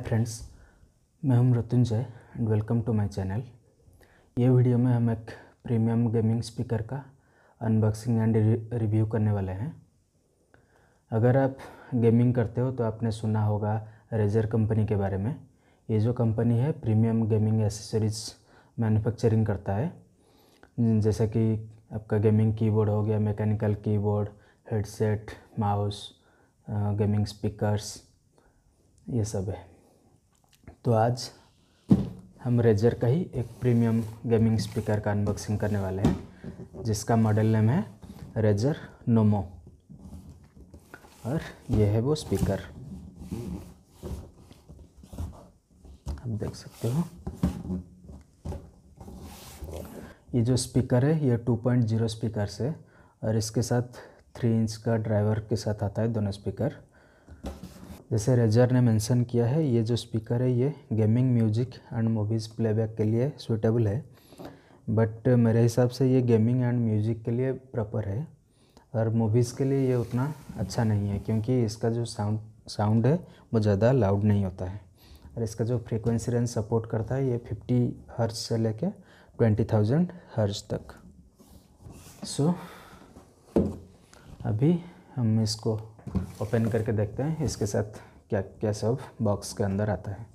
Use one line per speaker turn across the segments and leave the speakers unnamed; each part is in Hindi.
फ्रेंड्स, मैं हूं Mrityunjay and welcome to my channel. ये वीडियो में हम एक प्रीमियम गेमिंग स्पीकर का अनबॉक्सिंग एंड रिव्यू करने वाले हैं। अगर आप गेमिंग करते हो तो आपने सुना होगा रेजर कंपनी के बारे में। ये जो कंपनी है प्रीमियम गेमिंग एसेसरीज मैन्युफैक्चरिंग करता है, जैसे कि आपका गेमिंग कीबोर्ड हो गया, mechanical keyboard, headset, mouse, gaming speakers, ये सब है। तो आज हम रेजर का ही एक प्रीमियम गेमिंग स्पीकर का अनबॉक्सिंग करने वाले हैं, जिसका मॉडल नेम है रेजर नोमो, और ये है वो स्पीकर। आप देख सकते हो ये जो स्पीकर है ये 2.0 स्पीकर है और इसके साथ 3 इंच का ड्राइवर के साथ आता है दोनों स्पीकर। जैसे रेजर ने मेंशन किया है, ये जो स्पीकर है ये gaming, music and movies playback के लिए सूटेबल है, बट मेरे हिसाब से ये गेमिंग एंड म्यूजिक के लिए प्रॉपर है और मूवीज़ के लिए ये उतना अच्छा नहीं है, क्योंकि इसका जो साउंड है वो ज़्यादा लाउड नहीं होता है और इसका जो फ्रीक्वेंसी रेंज सपोर्ट करता है ये 50 हर्ट्ज से लेके 20,000 हर्ट्ज तक। सो अभी हम इसको ओपन करके देखते हैं इसके साथ क्या क्या सब बॉक्स के अंदर आता है।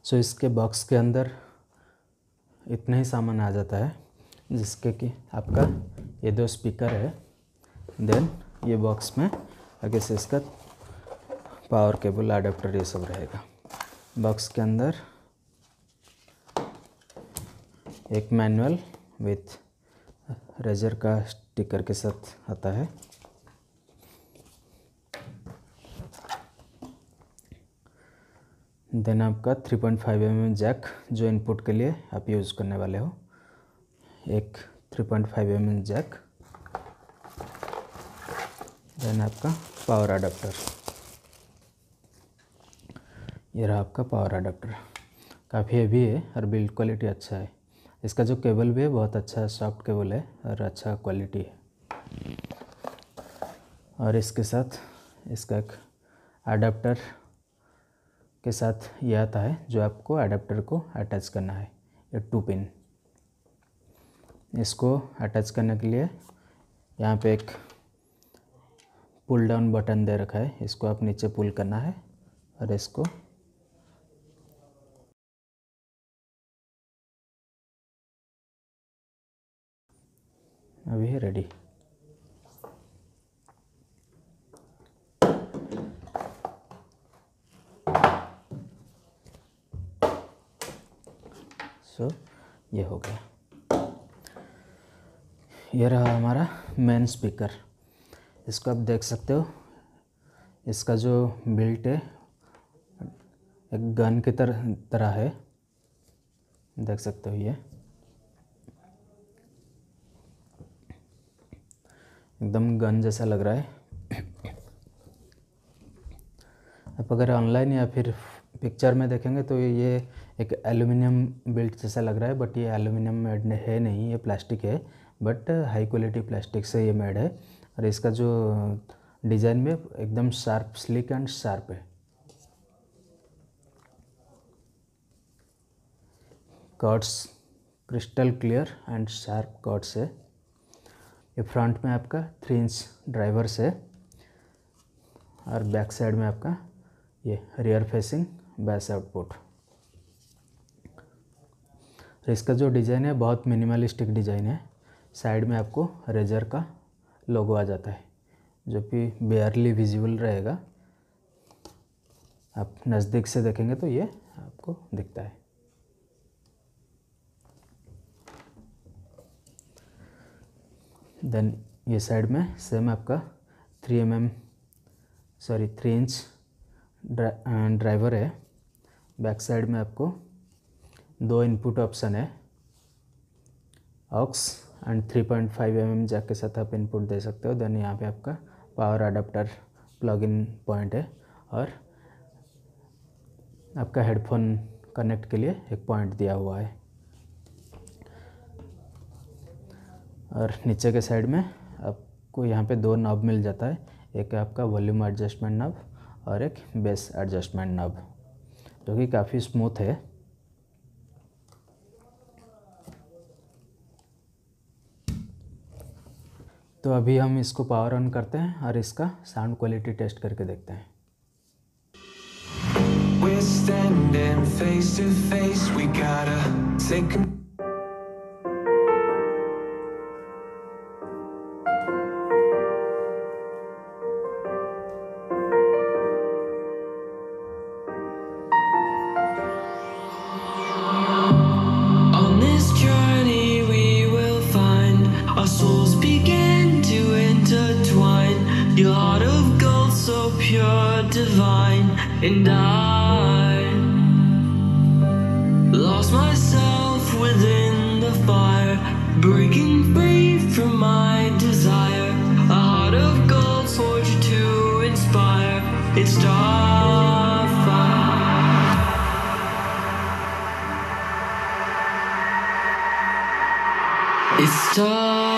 सो इसके बॉक्स के अंदर इतना ही सामान आ जाता है, जिसके कि आपका ये 2 स्पीकर है, देन ये बॉक्स में आगे से इसका पावर केबल, अडेप्टर, ये सब रहेगा। बॉक्स के अंदर एक मैनुअल विथ रेजर का स्टिकर के साथ आता है। देन आपका 3.5 mm जैक, जो इनपुट के लिए आप यूज़ करने वाले हो, एक 3.5 mm जैक। देन आपका पावर अडेप्टर, ये रहा आपका पावर अडेप्टर। काफ़ी हेवी है और बिल्ड क्वालिटी अच्छा है। इसका जो केबल भी है बहुत अच्छा सॉफ्ट केबल है और अच्छा क्वालिटी है। और इसके साथ इसका एक अडेप्टर के साथ ये आता है, जो आपको अडेप्टर को अटैच करना है। ये 2 पिन, इसको अटैच करने के लिए यहाँ पे एक पुल डाउन बटन दे रखा है, इसको आप नीचे पुल करना है और इसको अभी रेडी। सो ये हो गया। ये रहा हमारा मेन स्पीकर। इसको आप देख सकते हो, इसका जो बिल्ट है एक गन की तरह है, देख सकते हो। ये एकदम गन जैसा लग रहा है। आप अगर ऑनलाइन या फिर पिक्चर में देखेंगे तो ये एक एल्युमिनियम बिल्ट जैसा लग रहा है, बट ये एल्युमिनियम मेड है नहीं, ये प्लास्टिक है, बट हाई क्वालिटी प्लास्टिक से ये मेड है। और इसका जो डिज़ाइन में एकदम शार्प, स्लिक एंड शार्प है। Chords crystal clear and sharp chords है। ये फ्रंट में आपका 3 इंच ड्राइवर है और बैक साइड में आपका ये रियर फेसिंग बेस आउटपुट। इसका जो डिज़ाइन है बहुत मिनिमलिस्टिक डिज़ाइन है। साइड में आपको रेजर का लोगो आ जाता है, जो कि बेयरली विजिबल रहेगा। आप नज़दीक से देखेंगे तो ये आपको दिखता है। देन ये साइड में सेम आपका 3 इंच ड्राइवर है। बैक साइड में आपको 2 इनपुट ऑप्शन है, ऑक्स एंड 3.5 mm जैक के साथ आप इनपुट दे सकते हो। देन यहाँ पे आपका power adapter plug in point है और आपका हेडफोन कनेक्ट के लिए एक पॉइंट दिया हुआ है। और नीचे के साइड में आप आपको यहाँ पे दो नॉब मिल जाता है, एक है आपका वॉल्यूम एडजस्टमेंट नॉब और एक बेस एडजस्टमेंट नॉब, जो कि काफ़ी स्मूथ है। तो अभी हम इसको पावर ऑन करते हैं और इसका साउंड क्वालिटी टेस्ट करके देखते हैं।
We're standing face to face, we gotta take on this journey we will find our souls begin to intertwine. Your heart of gold, so pure, divine, and I lost myself within the fire, breaking free from my desire. A heart of gold, forged to inspire. It's Starfire. It's Starfire.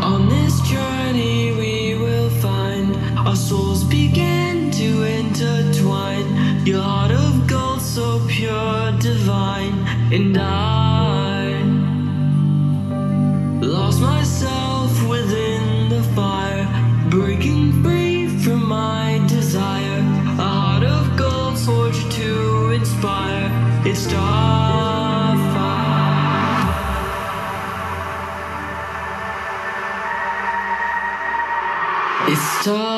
On this journey we will find our souls begin to intertwine. Your heart of gold, so pure, divine, and I lost myself within the fire, breaking free from my desire. A heart of gold, forged to inspire. It's Starfire. It's Starfire.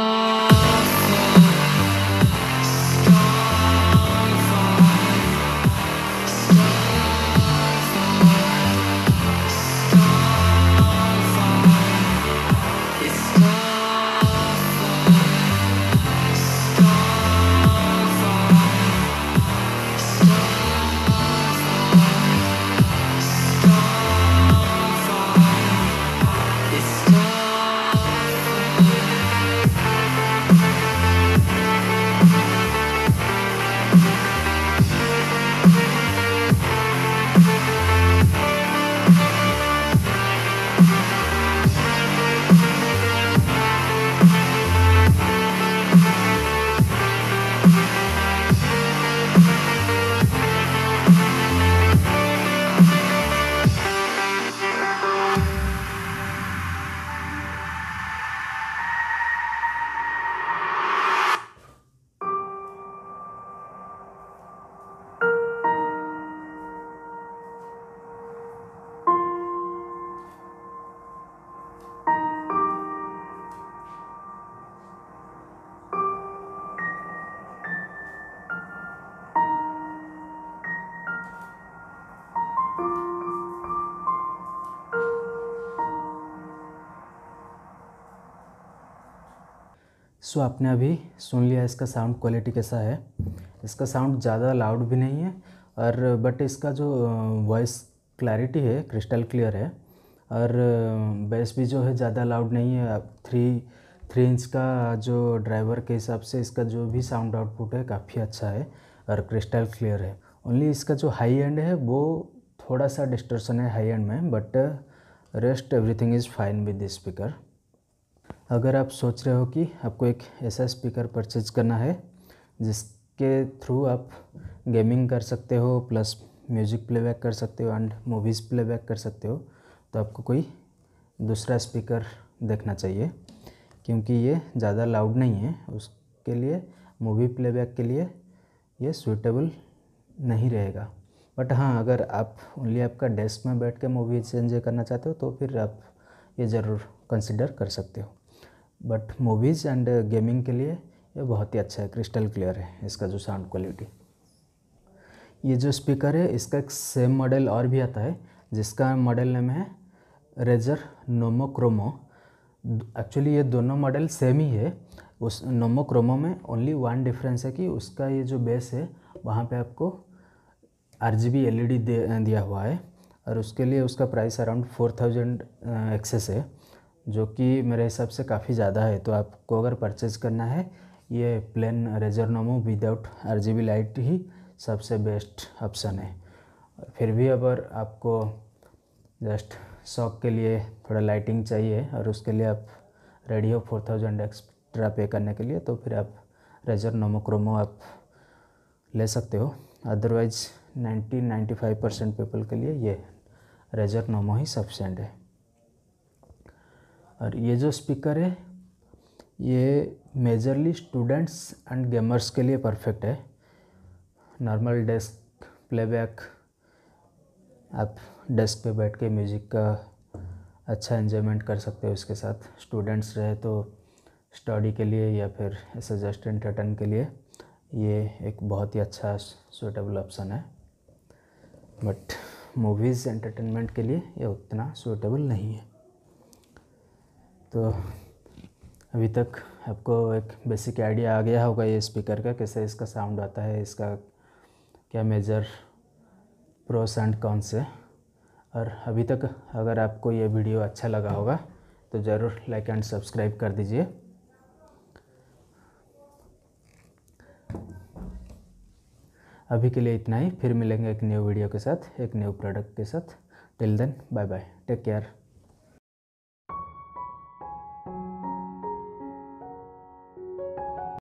सो आपने अभी सुन लिया इसका साउंड क्वालिटी कैसा है। इसका साउंड ज़्यादा लाउड भी नहीं है और बट इसका जो वॉइस क्लैरिटी है क्रिस्टल क्लियर है, और बेस भी जो है ज़्यादा लाउड नहीं है। 3 इंच का जो ड्राइवर के हिसाब से इसका जो भी साउंड आउटपुट है काफ़ी अच्छा है और क्रिस्टल क्लियर है। ओनली इसका जो हाई एंड है वो थोड़ा सा डिस्टॉर्शन है हाई एंड में, but rest everything is fine with this speaker. अगर आप सोच रहे हो कि आपको एक ऐसा स्पीकर परचेज करना है जिसके थ्रू आप गेमिंग कर सकते हो प्लस म्यूज़िक प्लेबैक कर सकते हो एंड मूवीज़ प्लेबैक कर सकते हो, तो आपको कोई दूसरा स्पीकर देखना चाहिए, क्योंकि ये ज़्यादा लाउड नहीं है। उसके लिए मूवी प्लेबैक के लिए ये सूटेबल नहीं रहेगा। बट हाँ, अगर आप ओनली आपका डेस्क में बैठ के मूवीज एंजॉय करना चाहते हो तो फिर आप ये ज़रूर कंसिडर कर सकते हो। बट मूवीज़ एंड गेमिंग के लिए ये बहुत ही अच्छा है, क्रिस्टल क्लियर है इसका जो साउंड क्वालिटी। ये जो स्पीकर है इसका एक सेम मॉडल और भी आता है, जिसका मॉडल नेम है रेजर नोमो क्रोमो। एक्चुअली ये दोनों मॉडल सेम ही है। उस नोमो क्रोमो में ओनली वन डिफरेंस है कि उसका ये जो बेस है वहाँ पे आपको RGB LED दिया हुआ है, और उसके लिए उसका प्राइस अराउंड 4000 एक्सेस है, जो कि मेरे हिसाब से काफ़ी ज़्यादा है। तो आपको अगर परचेज़ करना है, ये प्लेन रेजर नोमो विदाउट RGB लाइट ही सबसे बेस्ट ऑप्शन है। फिर भी अगर आपको जस्ट शौक के लिए थोड़ा लाइटिंग चाहिए और उसके लिए आप रेडी हो 4000 एक्स्ट्रा पे करने के लिए, तो फिर आप रेजर नोमो क्रोमो आप ले सकते हो। अदरवाइज़ 90-95% पीपल के लिए ये रेजर नोमो ही सफिशेंट है। और ये जो स्पीकर है ये मेजरली स्टूडेंट्स एंड गेमर्स के लिए परफेक्ट है। नॉर्मल डेस्क प्लेबैक, आप डेस्क पे बैठ के म्यूज़िक का अच्छा एंजॉयमेंट कर सकते हो इसके साथ। स्टूडेंट्स रहे तो स्टडी के लिए या फिर ऐसे जस्ट एंटरटेन के लिए ये एक बहुत ही अच्छा सूटेबल ऑप्शन है। बट मूवीज़ एंटरटेनमेंट के लिए ये उतना सूटेबल नहीं है। तो अभी तक आपको एक बेसिक आइडिया आ गया होगा ये स्पीकर का, कैसे इसका साउंड आता है, इसका क्या मेजर प्रोस एंड कॉन्स है। और अभी तक अगर आपको ये वीडियो अच्छा लगा होगा तो ज़रूर लाइक एंड सब्सक्राइब कर दीजिए। अभी के लिए इतना ही, फिर मिलेंगे एक न्यू वीडियो के साथ, एक न्यू प्रोडक्ट के साथ। Till then bye bye, take care.